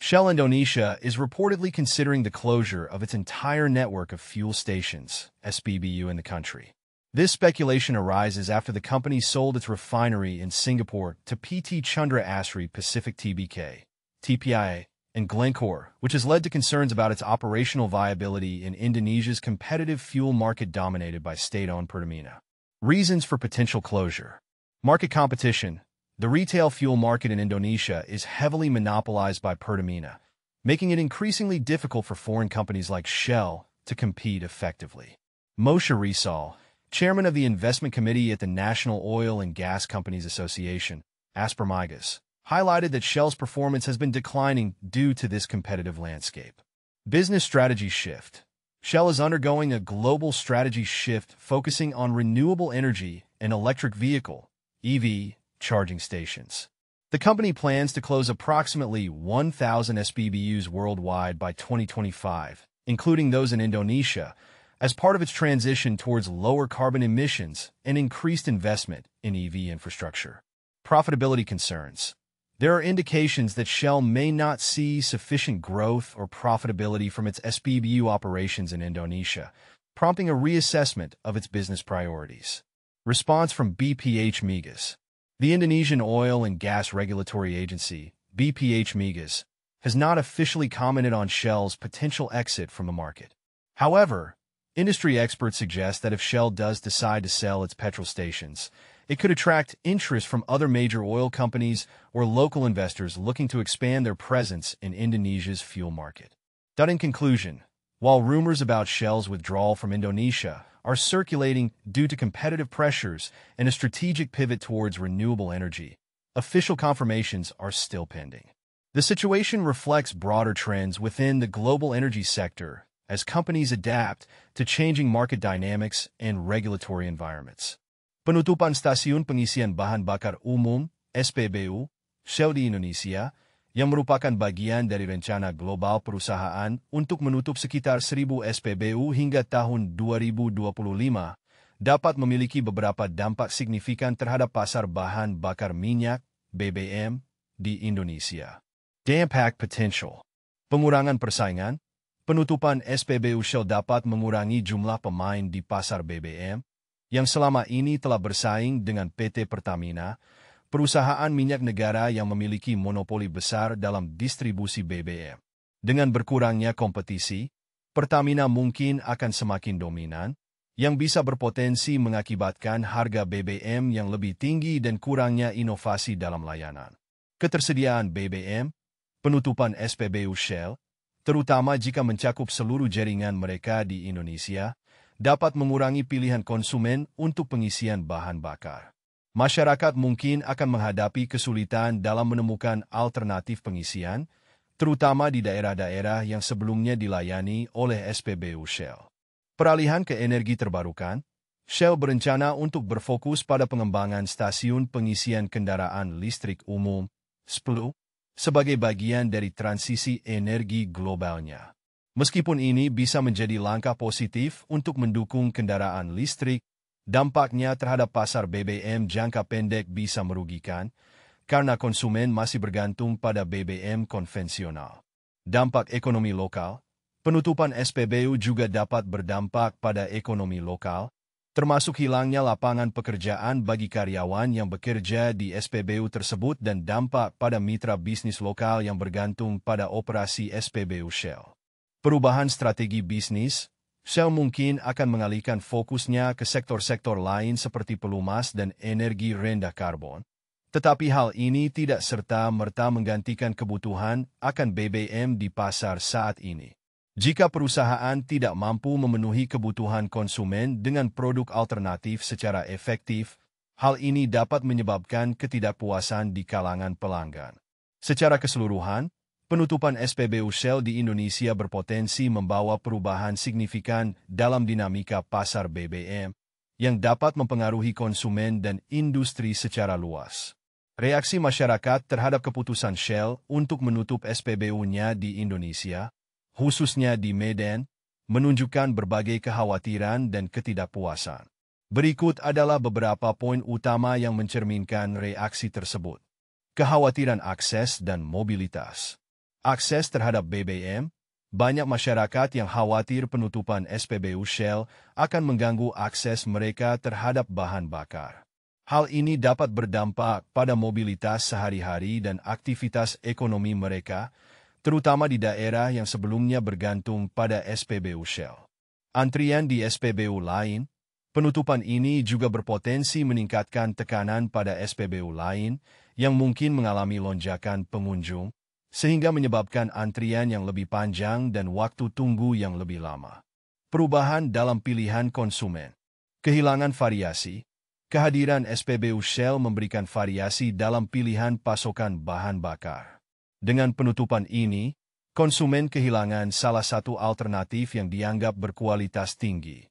Shell Indonesia is reportedly considering the closure of its entire network of fuel stations, SPBU, in the country. This speculation arises after the company sold its refinery in Singapore to PT Chandra Asri Pacific Tbk, TPIA, and Glencore, which has led to concerns about its operational viability in Indonesia's competitive fuel market dominated by state-owned Pertamina. Reasons for potential closure. Market competition. The retail fuel market in Indonesia is heavily monopolized by Pertamina, making it increasingly difficult for foreign companies like Shell to compete effectively. Moshe Rizal, chairman of the investment committee at the National Oil and Gas Companies Association, Aspermigas, highlighted that Shell's performance has been declining due to this competitive landscape. Business strategy shift. Shell is undergoing a global strategy shift focusing on renewable energy and electric vehicle, EV, charging stations. The company plans to close approximately 1,000 SPBUs worldwide by 2025, including those in Indonesia, as part of its transition towards lower carbon emissions and increased investment in EV infrastructure. Profitability concerns. There are indications that Shell may not see sufficient growth or profitability from its SPBU operations in Indonesia, prompting a reassessment of its business priorities. Response from BPH Migas. The Indonesian Oil and Gas Regulatory Agency, BPH Migas, has not officially commented on Shell's potential exit from the market. However, industry experts suggest that if Shell does decide to sell its petrol stations, it could attract interest from other major oil companies or local investors looking to expand their presence in Indonesia's fuel market. In conclusion, while rumors about Shell's withdrawal from Indonesia are circulating due to competitive pressures and a strategic pivot towards renewable energy, official confirmations are still pending. The situation reflects broader trends within the global energy sector as companies adapt to changing market dynamics and regulatory environments. Penutupan Stasiun Pengisian Bahan Bakar Umum, SPBU, Shell di Indonesia, yang merupakan bagian dari rencana global perusahaan untuk menutup sekitar 1.000 SPBU hingga tahun 2025, dapat memiliki beberapa dampak signifikan terhadap pasar bahan bakar minyak, BBM, di Indonesia. Dampak potential. Pengurangan persaingan. Penutupan SPBU Shell dapat mengurangi jumlah pemain di pasar BBM, yang selama ini telah bersaing dengan PT Pertamina, perusahaan minyak negara yang memiliki monopoli besar dalam distribusi BBM. Dengan berkurangnya kompetisi, Pertamina mungkin akan semakin dominan, yang bisa berpotensi mengakibatkan harga BBM yang lebih tinggi dan kurangnya inovasi dalam layanan. Ketersediaan BBM, penutupan SPBU Shell, terutama jika mencakup seluruh jaringan mereka di Indonesia, dapat mengurangi pilihan konsumen untuk pengisian bahan bakar. Masyarakat mungkin akan menghadapi kesulitan dalam menemukan alternatif pengisian, terutama di daerah-daerah yang sebelumnya dilayani oleh SPBU Shell. Peralihan ke energi terbarukan, Shell berencana untuk berfokus pada pengembangan stasiun pengisian kendaraan listrik umum, SPLU, sebagai bagian dari transisi energi globalnya. Meskipun ini bisa menjadi langkah positif untuk mendukung kendaraan listrik, dampaknya terhadap pasar BBM jangka pendek bisa merugikan, karena konsumen masih bergantung pada BBM konvensional. Dampak ekonomi lokal. Penutupan SPBU juga dapat berdampak pada ekonomi lokal, termasuk hilangnya lapangan pekerjaan bagi karyawan yang bekerja di SPBU tersebut dan dampak pada mitra bisnis lokal yang bergantung pada operasi SPBU Shell. Perubahan strategi bisnis, Shell mungkin akan mengalihkan fokusnya ke sektor-sektor lain seperti pelumas dan energi rendah karbon, tetapi hal ini tidak serta-merta menggantikan kebutuhan akan BBM di pasar saat ini. Jika perusahaan tidak mampu memenuhi kebutuhan konsumen dengan produk alternatif secara efektif, hal ini dapat menyebabkan ketidakpuasan di kalangan pelanggan. Secara keseluruhan, penutupan SPBU Shell di Indonesia berpotensi membawa perubahan signifikan dalam dinamika pasar BBM yang dapat mempengaruhi konsumen dan industri secara luas. Reaksi masyarakat terhadap keputusan Shell untuk menutup SPBU-nya di Indonesia, khususnya di Medan, menunjukkan berbagai kekhawatiran dan ketidakpuasan. Berikut adalah beberapa poin utama yang mencerminkan reaksi tersebut. Kekhawatiran akses dan mobilitas. Akses terhadap BBM, banyak masyarakat yang khawatir penutupan SPBU Shell akan mengganggu akses mereka terhadap bahan bakar. Hal ini dapat berdampak pada mobilitas sehari-hari dan aktivitas ekonomi mereka, terutama di daerah yang sebelumnya bergantung pada SPBU Shell. Antrian di SPBU lain, penutupan ini juga berpotensi meningkatkan tekanan pada SPBU lain yang mungkin mengalami lonjakan pengunjung, sehingga menyebabkan antrian yang lebih panjang dan waktu tunggu yang lebih lama. Perubahan dalam pilihan konsumen. Kehilangan variasi. Kehadiran SPBU Shell memberikan variasi dalam pilihan pasokan bahan bakar. Dengan penutupan ini, konsumen kehilangan salah satu alternatif yang dianggap berkualitas tinggi.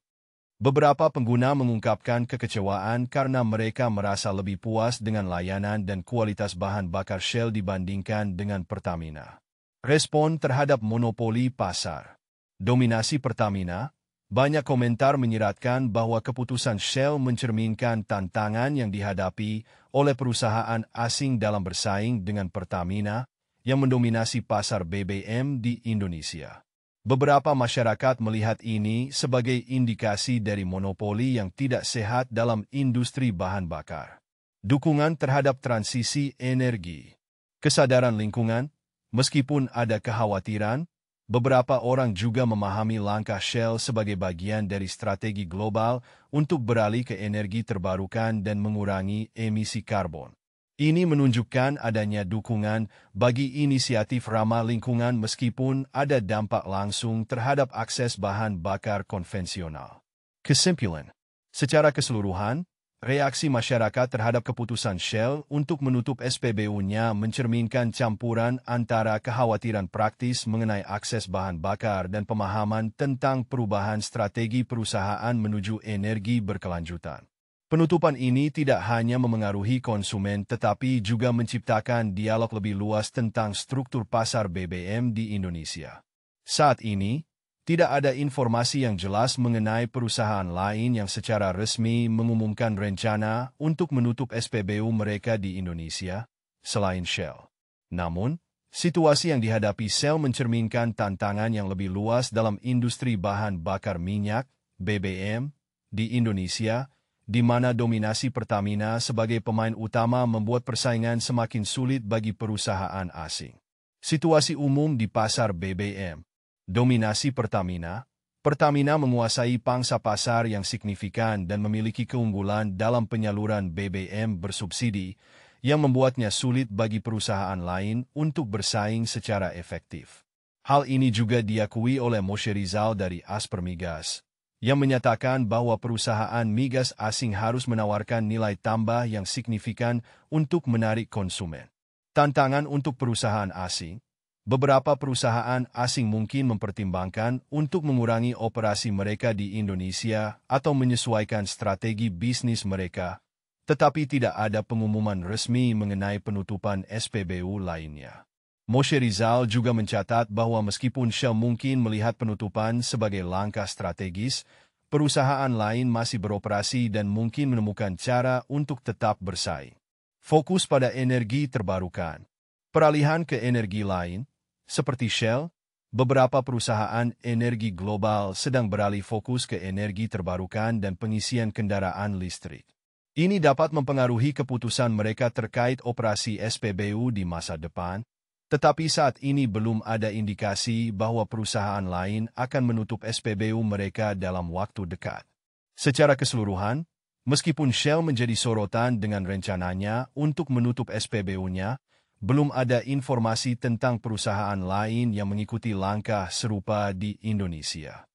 Beberapa pengguna mengungkapkan kekecewaan karena mereka merasa lebih puas dengan layanan dan kualitas bahan bakar Shell dibandingkan dengan Pertamina. Respon terhadap monopoli pasar. Dominasi Pertamina. Banyak komentar menyiratkan bahwa keputusan Shell mencerminkan tantangan yang dihadapi oleh perusahaan asing dalam bersaing dengan Pertamina yang mendominasi pasar BBM di Indonesia. Beberapa masyarakat melihat ini sebagai indikasi dari monopoli yang tidak sehat dalam industri bahan bakar. Dukungan terhadap transisi energi. Kesadaran lingkungan, meskipun ada kekhawatiran, beberapa orang juga memahami langkah Shell sebagai bagian dari strategi global untuk beralih ke energi terbarukan dan mengurangi emisi karbon. Ini menunjukkan adanya dukungan bagi inisiatif ramah lingkungan meskipun ada dampak langsung terhadap akses bahan bakar konvensional. Kesimpulan. Secara keseluruhan, reaksi masyarakat terhadap keputusan Shell untuk menutup SPBU-nya mencerminkan campuran antara kekhawatiran praktis mengenai akses bahan bakar dan pemahaman tentang perubahan strategi perusahaan menuju energi berkelanjutan. Penutupan ini tidak hanya memengaruhi konsumen tetapi juga menciptakan dialog lebih luas tentang struktur pasar BBM di Indonesia. Saat ini, tidak ada informasi yang jelas mengenai perusahaan lain yang secara resmi mengumumkan rencana untuk menutup SPBU mereka di Indonesia, selain Shell. Namun, situasi yang dihadapi Shell mencerminkan tantangan yang lebih luas dalam industri bahan bakar minyak, BBM, di Indonesia, di mana dominasi Pertamina sebagai pemain utama membuat persaingan semakin sulit bagi perusahaan asing. Situasi umum di pasar BBM. Dominasi Pertamina. Pertamina menguasai pangsa pasar yang signifikan dan memiliki keunggulan dalam penyaluran BBM bersubsidi yang membuatnya sulit bagi perusahaan lain untuk bersaing secara efektif. Hal ini juga diakui oleh Moshe Rizal dari Aspermigas, yang menyatakan bahwa perusahaan migas asing harus menawarkan nilai tambah yang signifikan untuk menarik konsumen. Tantangan untuk perusahaan asing. Beberapa perusahaan asing mungkin mempertimbangkan untuk mengurangi operasi mereka di Indonesia atau menyesuaikan strategi bisnis mereka, tetapi tidak ada pengumuman resmi mengenai penutupan SPBU lainnya. Moshe Rizal juga mencatat bahwa meskipun Shell mungkin melihat penutupan sebagai langkah strategis, perusahaan lain masih beroperasi dan mungkin menemukan cara untuk tetap bersaing. Fokus pada energi terbarukan. Peralihan ke energi lain, seperti Shell, beberapa perusahaan energi global sedang beralih fokus ke energi terbarukan dan pengisian kendaraan listrik. Ini dapat mempengaruhi keputusan mereka terkait operasi SPBU di masa depan, tetapi saat ini belum ada indikasi bahwa perusahaan lain akan menutup SPBU mereka dalam waktu dekat. Secara keseluruhan, meskipun Shell menjadi sorotan dengan rencananya untuk menutup SPBU-nya, belum ada informasi tentang perusahaan lain yang mengikuti langkah serupa di Indonesia.